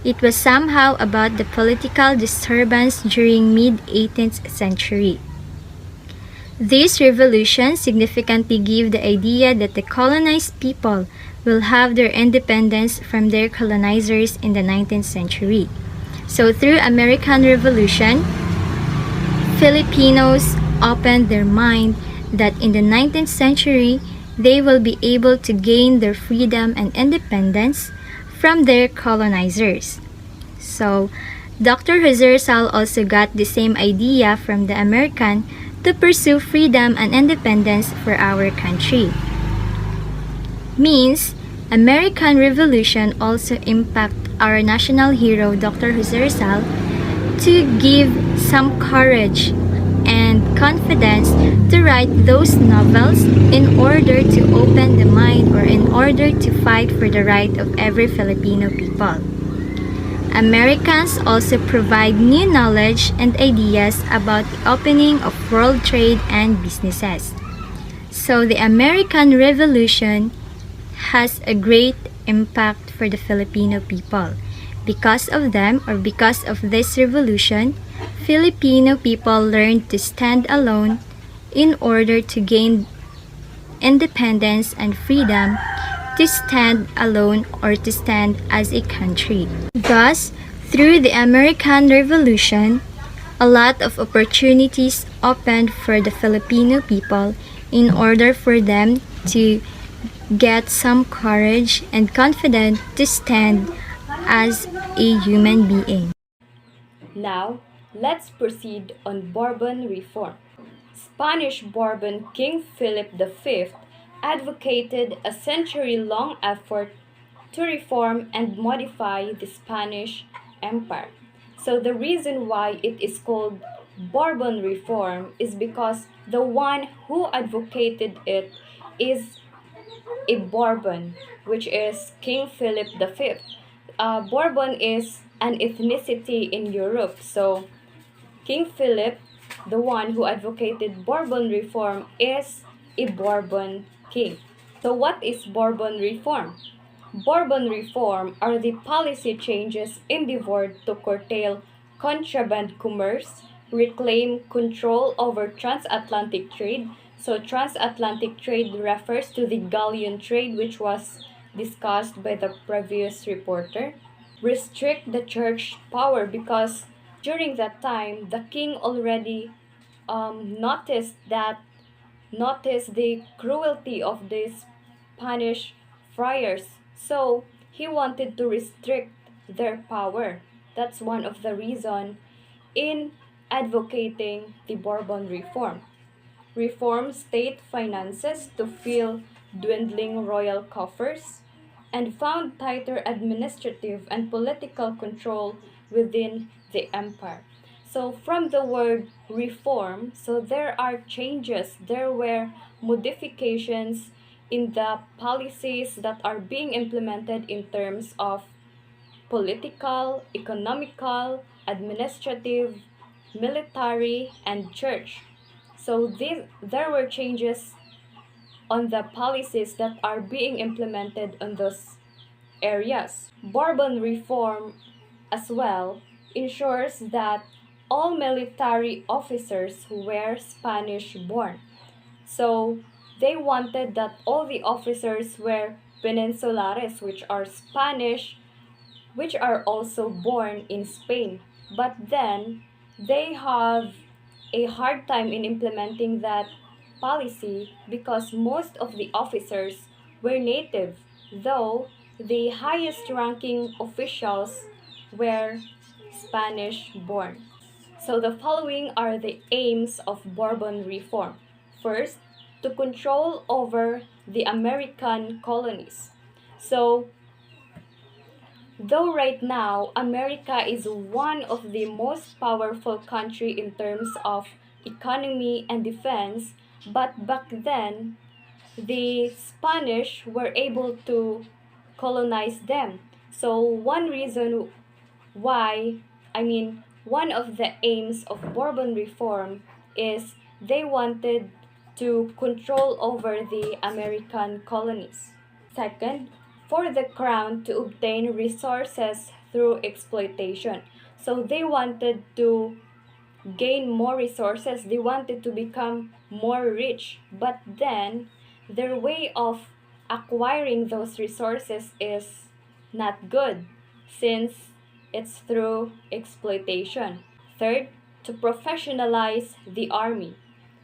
It was somehow about the political disturbance during mid-18th century. This revolution significantly gave the idea that the colonized people will have their independence from their colonizers in the 19th century. So through American Revolution, Filipinos opened their mind that in the 19th century, they will be able to gain their freedom and independence from their colonizers. So, Dr. Rizal also got the same idea from the American to pursue freedom and independence for our country. Means, American Revolution also impact our national hero Dr. Rizal to give some courage and confidence to write those novels in order to open the mind or in order to fight for the right of every Filipino people. Americans also provide new knowledge and ideas about the opening of world trade and businesses. So the American Revolution has a great impact for the Filipino people. Because of them or because of this revolution, Filipino people learned to stand alone in order to gain independence and freedom to stand alone or to stand as a country. Thus, through the American Revolution, a lot of opportunities opened for the Filipino people in order for them to get some courage and confidence to stand as a human being. Now, let's proceed on Bourbon reform. Spanish Bourbon King Philip V advocated a century-long effort to reform and modify the Spanish Empire. So the reason why it is called Bourbon reform is because the one who advocated it is a Bourbon, which is King Philip V. Bourbon is an ethnicity in Europe. So King Philip, the one who advocated Bourbon reform, is a Bourbon king. So what is Bourbon reform? Bourbon reform are the policy changes endeavored to curtail contraband commerce, reclaim control over transatlantic trade. So transatlantic trade refers to the galleon trade, which was discussed by the previous reporter. Restrict the church power because during that time the king already noticed the cruelty of these Spanish friars. So he wanted to restrict their power. That's one of the reason in advocating the Bourbon reform. Reform state finances to fill dwindling royal coffers, and found tighter administrative and political control within the empire. So from the word reform, so there are changes, there were modifications in the policies that are being implemented in terms of political, economical, administrative, military, and church. So there were changes on the policies that are being implemented on those areas. Bourbon reform as well ensures that all military officers were Spanish born. So they wanted that all the officers were peninsulares, which are Spanish, which are also born in Spain. But then they have a hard time in implementing that policy because most of the officers were native, though the highest ranking officials were Spanish born. So the following are the aims of Bourbon reform. First, to control over the American colonies. So though right now America is one of the most powerful country in terms of economy and defense, but back then the Spanish were able to colonize them. So why, one of the aims of Bourbon reform is they wanted to control over the American colonies. Second, for the crown to obtain resources through exploitation. So they wanted to gain more resources, they wanted to become more rich, but then their way of acquiring those resources is not good since it's through exploitation. Third, to professionalize the army.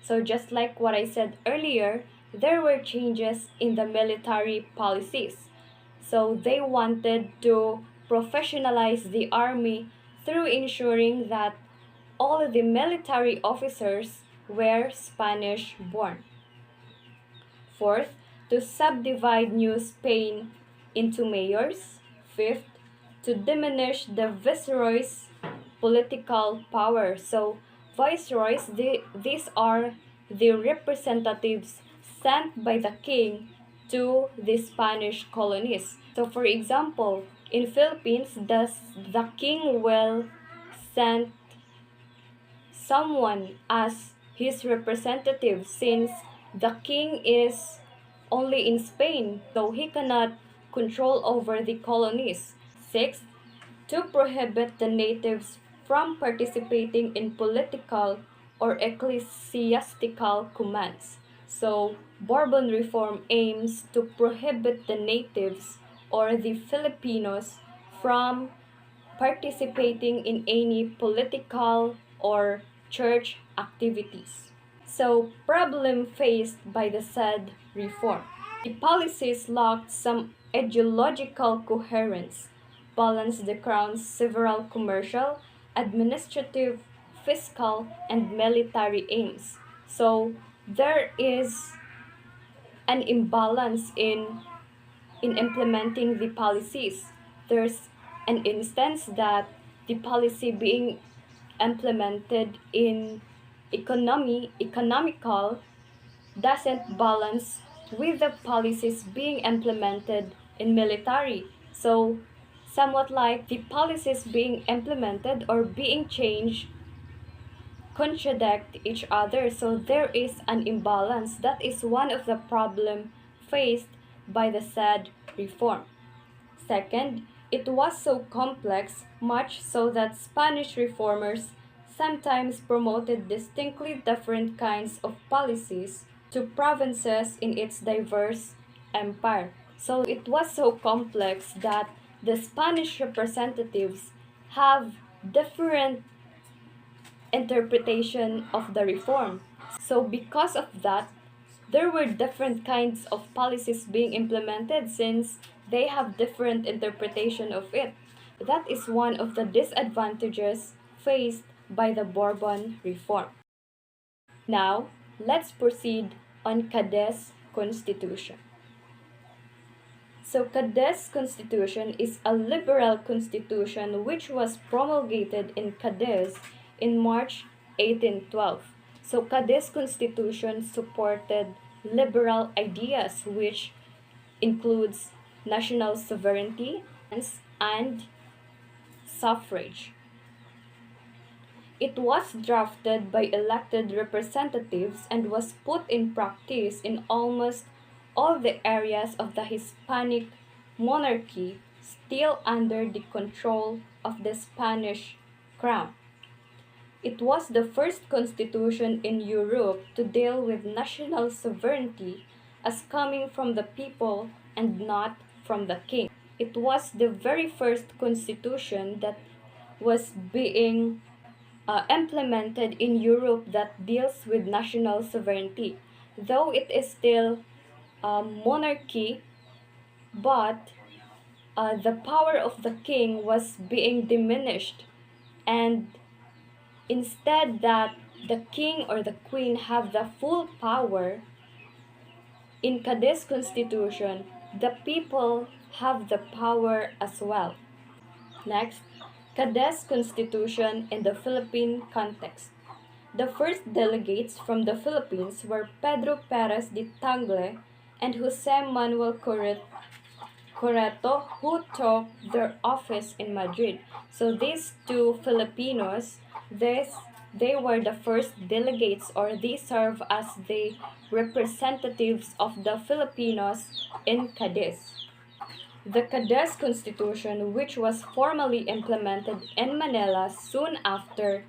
So just like what I said earlier, there were changes in the military policies. So they wanted to professionalize the army through ensuring that all of the military officers were Spanish born. Fourth, to subdivide New Spain into mayors. Fifth, to diminish the viceroy's political power. So, viceroys, these are the representatives sent by the king to the Spanish colonies. So, for example, in Philippines, the king will send someone as his representative since the king is only in Spain, so he cannot control over the colonies. Sixth, to prohibit the natives from participating in political or ecclesiastical commands. So, Bourbon reform aims to prohibit the natives or the Filipinos from participating in any political or church activities. So, problem faced by the said reform. The policies lacked some ideological coherence, balanced the crown's several commercial, administrative, fiscal, and military aims. So, there is an imbalance in implementing the policies. There's an instance that the policy being implemented in economical doesn't balance with the policies being implemented in military. So somewhat like the policies being implemented or being changed contradict each other. So there is an imbalance. That is one of the problem faced by the said reform. Second, it was so complex, much so that Spanish reformers sometimes promoted distinctly different kinds of policies to provinces in its diverse empire. So it was so complex that the Spanish representatives have different interpretation of the reform. So because of that, there were different kinds of policies being implemented since they have different interpretation of it. That is one of the disadvantages faced by the Bourbon reform. Now, let's proceed on Cadiz Constitution. So Cadiz Constitution is a liberal constitution which was promulgated in Cadiz in March 1812. So Cadiz Constitution supported liberal ideas which includes national sovereignty and suffrage. It was drafted by elected representatives and was put in practice in almost all the areas of the Hispanic monarchy still under the control of the Spanish crown. It was the first constitution in Europe to deal with national sovereignty as coming from the people and not from the king. It was the very first constitution that was being implemented in Europe that deals with national sovereignty. Though it is still a monarchy, but the power of the king was being diminished, and instead that the king or the queen have the full power, in Cadiz Constitution, the people have the power as well. Next, Cadiz Constitution in the Philippine context. The first delegates from the Philippines were Pedro Perez de Tagle and Jose Manuel Correto, who took their office in Madrid. So these two Filipinos, they were the first delegates, or they serve as the representatives of the Filipinos in Cadiz. The Cadiz Constitution, which was formally implemented in Manila soon after,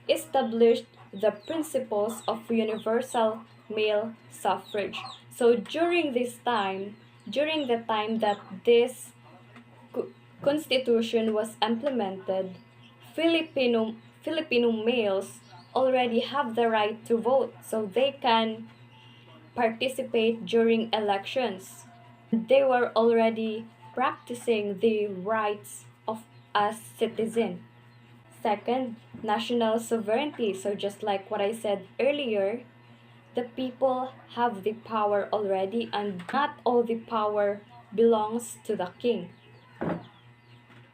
established the principles of universal male suffrage. So during this time, During the time that this constitution was implemented, Filipino males already have the right to vote, so they can participate during elections. They were already practicing the rights of a citizen. Second, national sovereignty. So just like what I said earlier, the people have the power already, and not all the power belongs to the king.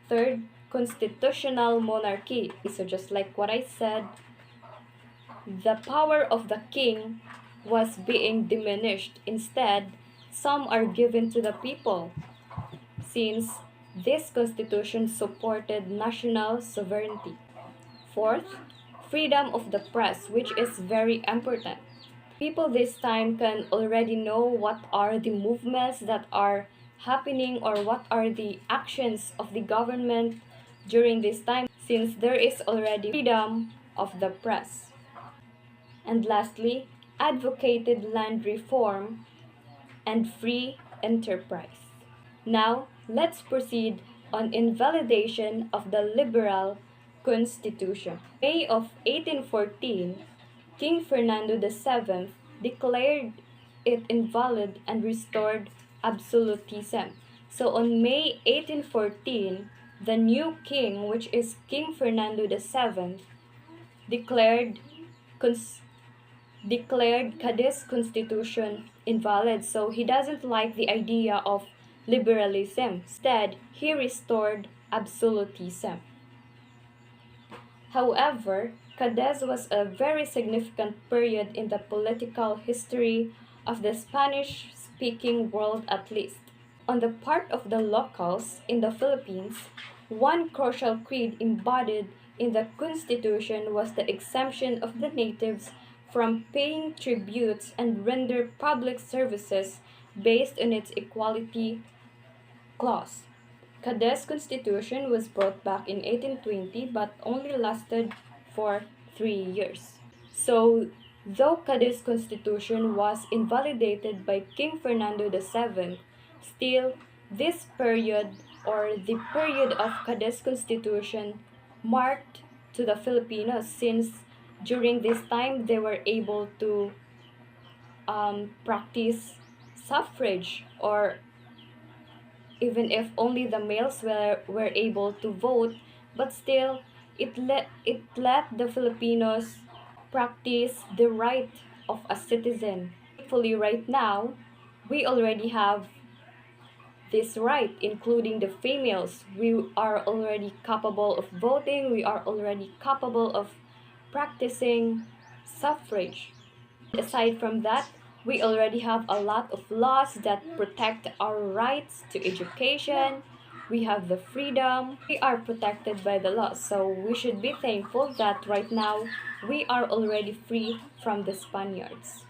Third, constitutional monarchy. So just like what I said, the power of the king was being diminished. Instead, some are given to the people, since this constitution supported national sovereignty. Fourth, freedom of the press, which is very important. People this time can already know what are the movements that are happening or what are the actions of the government during this time, since there is already freedom of the press. And lastly, advocated land reform and free enterprise. Now, let's proceed on invalidation of the liberal constitution. May of 1814, King Fernando VII declared it invalid and restored absolutism. So on May 1814, the new king, which is King Fernando VII, declared Cadiz constitution invalid, so he doesn't like the idea of liberalism. Instead, he restored absolutism. However, Cadiz was a very significant period in the political history of the Spanish-speaking world, at least. On the part of the locals in the Philippines, one crucial creed embodied in the Constitution was the exemption of the natives from paying tributes and render public services based on its equality clause. Cadiz Constitution was brought back in 1820 but only lasted for 3 years. So, though Cadiz Constitution was invalidated by King Fernando VII, still this period or the period of Cadiz Constitution marked to the Filipinos, since during this time they were able to practice suffrage, or even if only the males were able to vote, but still it let the Filipinos practice the right of a citizen. Thankfully, right now, we already have this right, including the females. We are already capable of voting, we are already capable of practicing suffrage. Aside from that, we already have a lot of laws that protect our rights to education. We have the freedom. We are protected by the law. So we should be thankful that right now we are already free from the Spaniards.